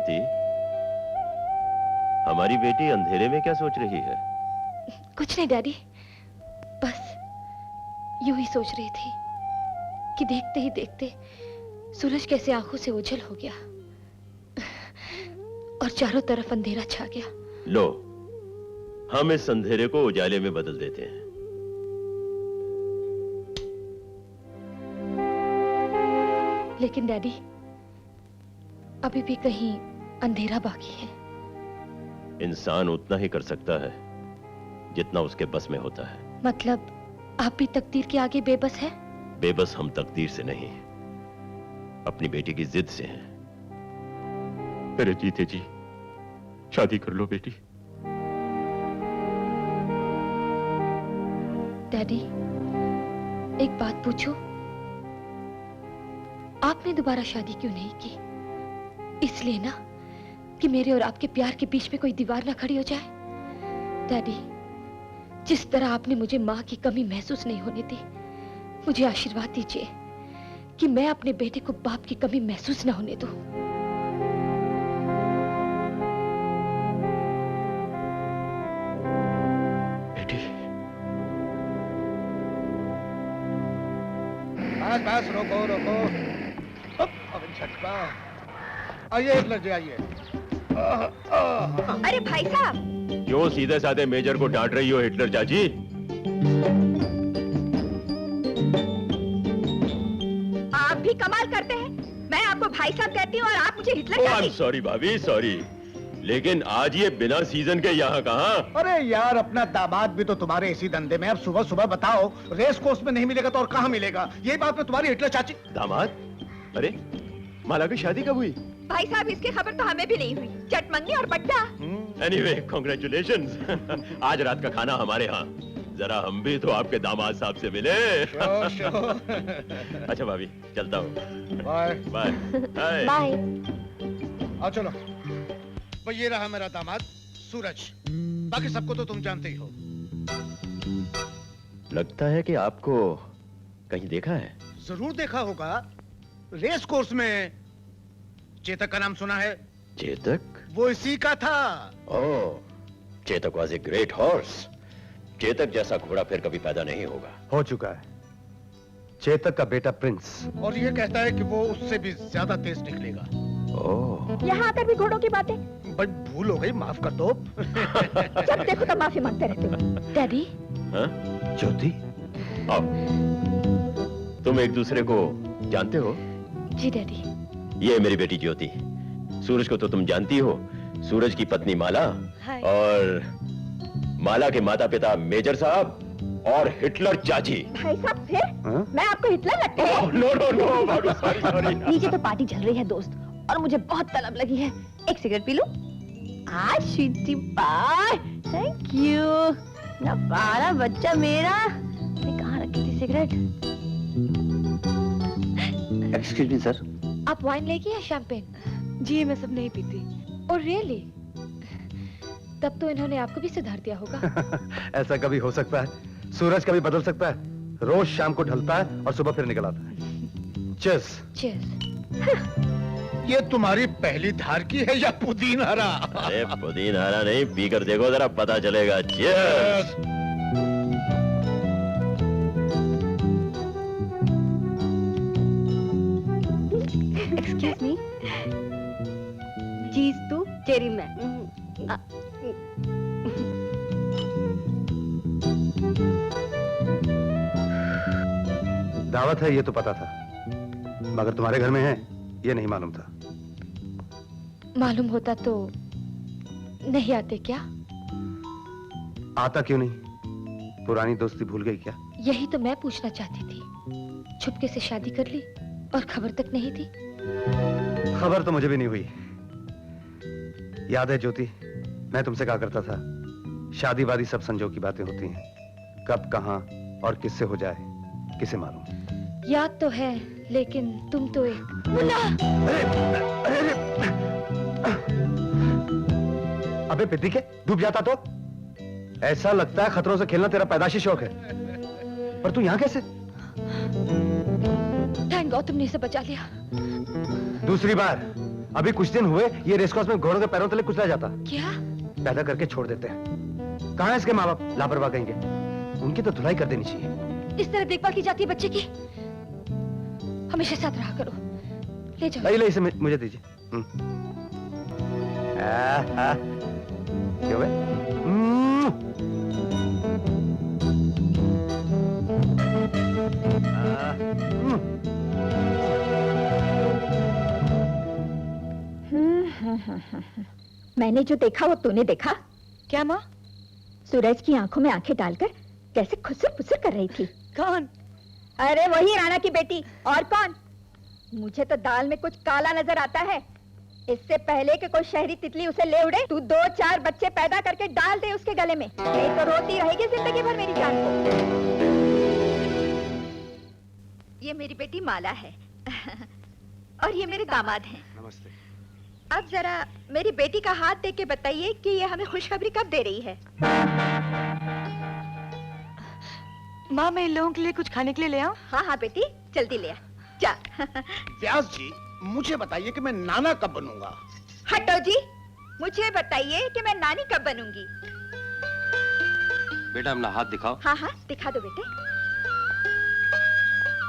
ज्योति, हमारी बेटी अंधेरे में क्या सोच रही है? कुछ नहीं डैडी, बस यूं ही सोच रही थी कि देखते ही देखते सूरज कैसे आंखों से ओझल हो गया और चारों तरफ अंधेरा छा गया। लो, हम इस अंधेरे को उजाले में बदल देते हैं। लेकिन डैडी, अभी भी कहीं अंधेरा बाकी है। इंसान उतना ही कर सकता है जितना उसके बस में होता है। मतलब आप भी तकदीर के आगे बेबस है? बेबस हम तकदीर से नहीं, अपनी बेटी की जिद से हैं। मेरे जीते जी शादी कर लो बेटी। डैडी, एक बात पूछूं? आपने दोबारा शादी क्यों नहीं की? इसलिए ना कि मेरे और आपके प्यार के बीच में कोई दीवार ना खड़ी हो जाए। डैडी, जिस तरह आपने मुझे मां की कमी महसूस नहीं होने दी, मुझे आशीर्वाद दीजिए कि मैं अपने बेटे को बाप की कमी महसूस ना होने दूं। बेटी, बस रोको रोको। अब झटका। आइए हिटलर जी, आइए। अरे भाई साहब, क्यों सीधे साधे मेजर को डांट रही हो हिटलर चाची? आप भी कमाल करते हैं। मैं आपको भाई साहब कहती हूँ और आप मुझे हिटलर कहती हैं। सॉरी भाभी, सॉरी, लेकिन आज ये बिना सीजन के यहाँ कहाँ? अरे यार, अपना दामाद भी तो तुम्हारे इसी धंधे में। अब सुबह सुबह बताओ, रेस कोर्स में नहीं मिलेगा तो और कहाँ मिलेगा? यही बात में तुम्हारी हिटलर चाची। दामाद? अरे माला की शादी कब हुई? भाई साहब, इसकी खबर तो हमें भी नहीं हुई। चटमंगनी और बट्टा। Anyway, congratulations. आज रात का खाना हमारे यहाँ। जरा हम भी तो आपके दामाद साहब से मिले। अच्छा भाभी, चलता हूँ। Bye bye bye. आओ चलो। भाई ये रहा मेरा दामाद सूरज। बाकी सबको तो तुम जानते ही हो। लगता है कि आपको कहीं देखा है। जरूर देखा होगा, रेस कोर्स में। चेतक का नाम सुना है? चेतक? वो इसी का था। Oh, Chetak was a great horse. Chetak जैसा घोड़ा फिर कभी पैदा नहीं होगा। हो चुका है। चेतक का बेटा प्रिंस। और ये कहता है कि वो उससे भी ज्यादा तेज निकलेगा। ओह, यहाँ आकर भी घोड़ों की बातें। बट भूल हो गई, माफ कर दो। जब देखो तब माफी मांगते रहते हो। डैडी, हाँ? ज्योति, आओ। तुम एक दूसरे को जानते हो? जी डैडी। ये मेरी बेटी ज्योति। सूरज को तो तुम जानती हो, सूरज की पत्नी माला, और माला के माता पिता मेजर साहब और हिटलर चाची। भाई साहब, फिर मैं आपको हिटलर लगता है? No no no, sorry sorry. नीचे तो पार्टी चल रही है दोस्त, और मुझे बहुत तलब लगी है। एक सिगरेट पी लूं? आज स्वीटी पाई, थैंक यू। नवारा बच्चा मेरा। मैं कहाँ रखी थी सिगरेट? Excuse me sir. आप वाइन लेगी या शैंपेन? जी, मैं सब नहीं पीती। और रियली? तब तो इन्होंने आपको भी सुधार दिया होगा। ऐसा कभी हो सकता है? सूरज कभी बदल सकता है? रोज शाम को ढलता है और सुबह फिर निकल आता है। चीयर्स। चीयर्स। ये तुम्हारी पहली धार की है या पुदीन हरा? अरे पुदीन हरा नहीं, पीकर देखो जरा, पता चलेगा। चीयर्स। Excuse me. चीज तू, चेरी मैं। दावत है ये तो पता था, मगर तुम्हारे घर में है ये नहीं मालूम था। मालूम होता तो नहीं आते क्या? आता क्यों नहीं? पुरानी दोस्ती भूल गई क्या? यही तो मैं पूछना चाहती थी। छुपके से शादी कर ली और खबर तक नहीं थी। खबर तो मुझे भी नहीं हुई। याद है ज्योति, मैं तुमसे कहा करता था, शादी वादी सब संजोग की बातें होती हैं। कब, कहां और किससे हो जाए किसे मालूम। याद तो है, लेकिन तुम तो एक मुन्ना! अबे पिद्दी के, डूब जाता तो? ऐसा लगता है खतरों से खेलना तेरा पैदाशी शौक है, पर तू यहां कैसे? थैंक गॉड तुमने इसे बचा लिया। दूसरी बार अभी कुछ दिन हुए ये रेसकोर्स में घोड़ों के पैरों तले कुचला जाता, क्या? पैदा करके छोड़ देते हैं। कहाँ है इसके माँ बाप? लापरवाह कहेंगे, उनकी तो धुलाई कर देनी चाहिए। इस तरह देखभाल की जाती है बच्चे की? हमेशा साथ रहा करो। ले जाओ। ले इसे मुझे दीजिए। क्यों है? मैंने जो देखा वो तूने देखा? क्या माँ? सूरज की आंखों में आंखें डालकर कैसे खुसर पुसर कर रही थी। कौन? अरे वही राणा की बेटी, और कौन? मुझे तो दाल में कुछ काला नजर आता है। इससे पहले कि कोई शहरी तितली उसे ले उड़े, तू 2-4 बच्चे पैदा करके डाल दे उसके गले में, नहीं तो रोती रहेगी जिंदगी भर मेरी जान को। ये मेरी बेटी माला है और ये मेरे दामाद हैं। नमस्ते। अब जरा मेरी बेटी का हाथ देख के बताइए कि ये हमें खुशखबरी कब दे रही है। माँ मैं इन लोगों के लिए कुछ खाने के लिए ले आऊं? हाँ हाँ बेटी, जल्दी ले आ जा। व्यास जी, मुझे बताइए कि मैं नाना कब बनूंगा? हटो जी, मुझे बताइए कि मैं नानी कब बनूंगी। बेटा अपना हाथ दिखाओ। हाँ हाँ दिखा दो बेटे।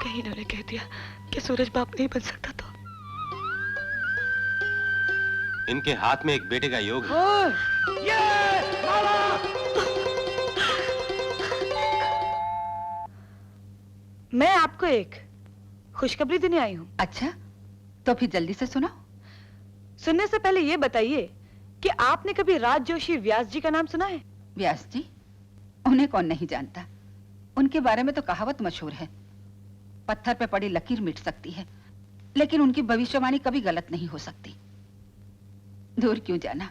कहीं इन्होंने कह दिया कि सूरज बाप नहीं बन सकता तो। इनके हाथ में एक बेटे का योग है। ये माला! मैं आपको एक खुशखबरी देने आई हूँ। अच्छा, तो फिर जल्दी से सुनाओ। सुनने से पहले ये बताइए कि आपने कभी राज जोशी व्यास जी का नाम सुना है? व्यास जी? उन्हें कौन नहीं जानता। उनके बारे में तो कहावत मशहूर है, पत्थर पे पड़ी लकीर मिट सकती है, लेकिन उनकी भविष्यवाणी कभी गलत नहीं हो सकती। दूर क्यों जाना,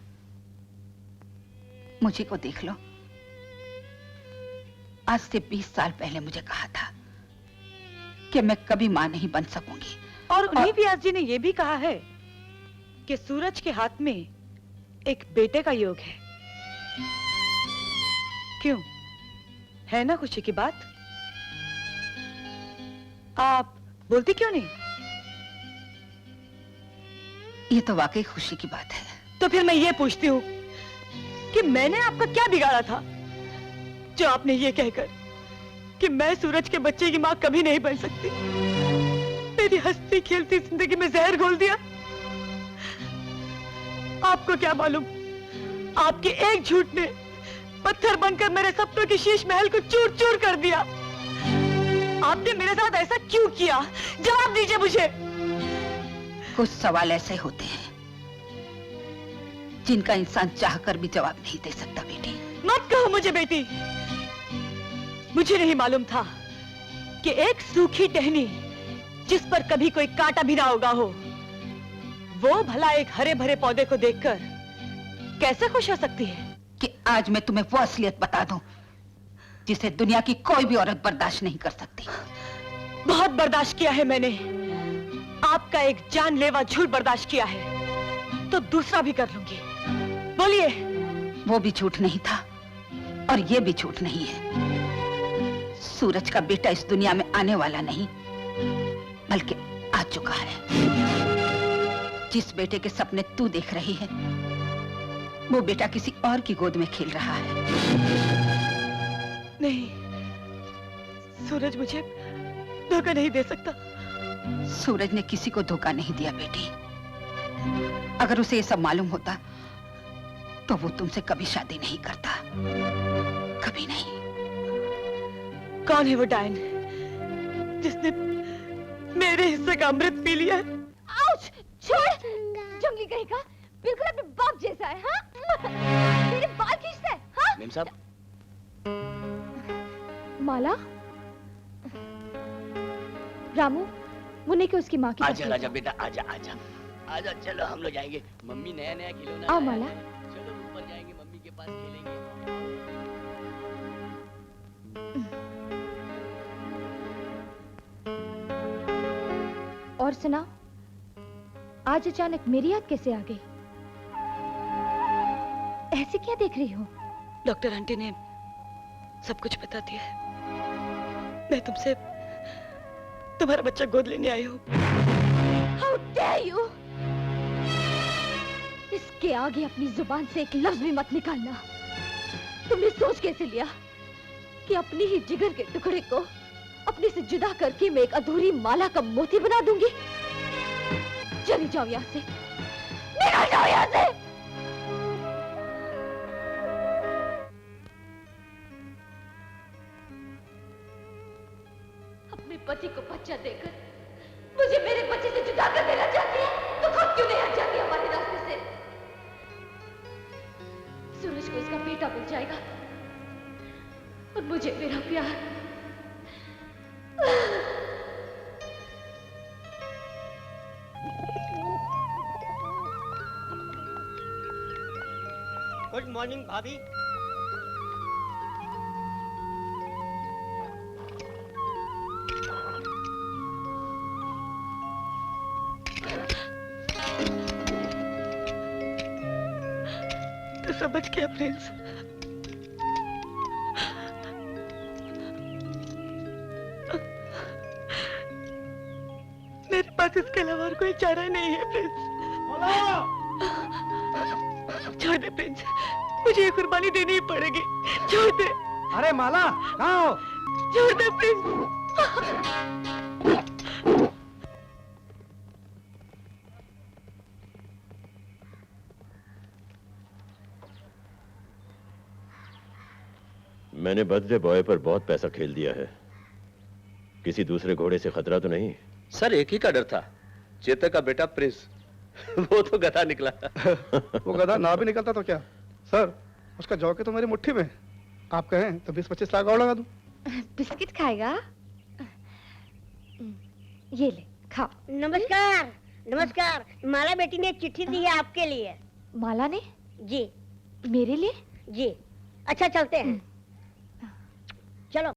मुझे को देख लो। आज से 20 साल पहले मुझे कहा था कि मैं कभी मां नहीं बन सकूंगी, और उन्हीं व्यास जी ने यह भी कहा है कि सूरज के हाथ में एक बेटे का योग है। क्यों, है ना खुशी की बात? आप बोलती क्यों नहीं? ये तो वाकई खुशी की बात है। तो फिर मैं ये पूछती हूँ कि मैंने आपका क्या बिगाड़ा था जो आपने ये कहकर कि मैं सूरज के बच्चे की माँ कभी नहीं बन सकती, मेरी हंसती खेलती जिंदगी में जहर घोल दिया? आपको क्या मालूम, आपके एक झूठ ने पत्थर बनकर मेरे सपनों की शीश महल को चूर चूर कर दिया। आपने मेरे साथ ऐसा क्यों किया? जवाब दीजिए मुझे। कुछ सवाल ऐसे होते हैं जिनका इंसान चाहकर भी जवाब नहीं दे सकता। बेटी मत कहो मुझे बेटी। मुझे नहीं मालूम था कि एक सूखी टहनी जिस पर कभी कोई कांटा भी ना उगा हो, वो भला एक हरे भरे पौधे को देखकर कैसे खुश हो सकती है? कि आज मैं तुम्हें वो असलियत बता दूं जिसे दुनिया की कोई भी औरत बर्दाश्त नहीं कर सकती। बहुत बर्दाश्त किया है मैंने, आपका एक जानलेवा झूठ बर्दाश्त किया है, तो दूसरा भी कर लूंगी। बोलिए। वो भी झूठ नहीं था और ये भी झूठ नहीं है। सूरज का बेटा इस दुनिया में आने वाला नहीं, बल्कि आ चुका है। जिस बेटे के सपने तू देख रही है, वो बेटा किसी और की गोद में खेल रहा है। नहीं, सूरज मुझे धोखा नहीं दे सकता। सूरज ने किसी को धोखा नहीं दिया बेटी। अगर उसे ये सब मालूम होता तो वो तुमसे कभी शादी नहीं करता, कभी नहीं। कौन है वो डायन जिसने मेरे हिस्से का अमृत पी लिया है? आउच! छोड़! जंगली कहेगा, बिल्कुल अपने बाप जैसा है। हाँ? मेरे बाल खींचता है। हाँ? मेम साहब, माला, रामू, मुन्ने को उसकी माँ की आजा राजा बेटा, आजा आजा आजा, चलो हम लोग जाएंगे। मम्मी नया नया खिलौना आओ लाया माला। है। चलो ऊपर जाएंगे, मम्मी के पास खेलेंगे। और सुना, आज अचानक मेरी याद कैसे आ गई? ऐसे क्या देख रही हो? डॉक्टर आंटी ने सब कुछ बता दिया है। मैं तुमसे तुम्हारा बच्चा गोद लेने आई हूँ। How dare you! के आगे अपनी जुबान से एक लफ्ज भी मत निकालना। तुमने सोच कैसे लिया कि अपनी ही जिगर के टुकड़े को अपने से जुदा करके मैं एक अधूरी माला का मोती बना दूंगी? चली जाओ यहाँ से, निकल जाओ यहाँ से। अपने पति को बच्चा देकर मुझे मेरे बच्चे से जुदा कर देना चाहती है, तो खुद क्यों नहीं हट जाती हमारे रास्ते से? सूरज को इसका बेटा मिल जाएगा और मुझे मेरा प्यार। गुड मॉर्निंग भाभी। तो समझ गया प्रिंस। मेरे पास इसके अलावा और कोई चारा नहीं है प्रिंस। छोड़ दे प्रिंस, मुझे ये कुर्बानी देनी ही पड़ेगी। छोड़ दे। अरे माला, कहाँ हो? छोड़ दे प्रिंस। मैंने बर्थडे बॉय पर बहुत पैसा खेल दिया है। किसी दूसरे घोड़े से खतरा तो नहीं? सर एक ही का डर था, चेतक का बेटा प्रिंस। वो तो गधा निकला। वो गधा ना भी निकलता तो क्या सर, उसका जौके तो मेरी मुट्ठी में। आप कहें तो 20-25 लाख और लगा दूं। बिस्किट खाएगा? ये ले, खाओ। नमस्कार। नमस्कार। माला बेटी ने एक चिट्ठी दी है आपके लिए। माला ने? जी। मेरे लिए? जी। अच्छा चलते हैं।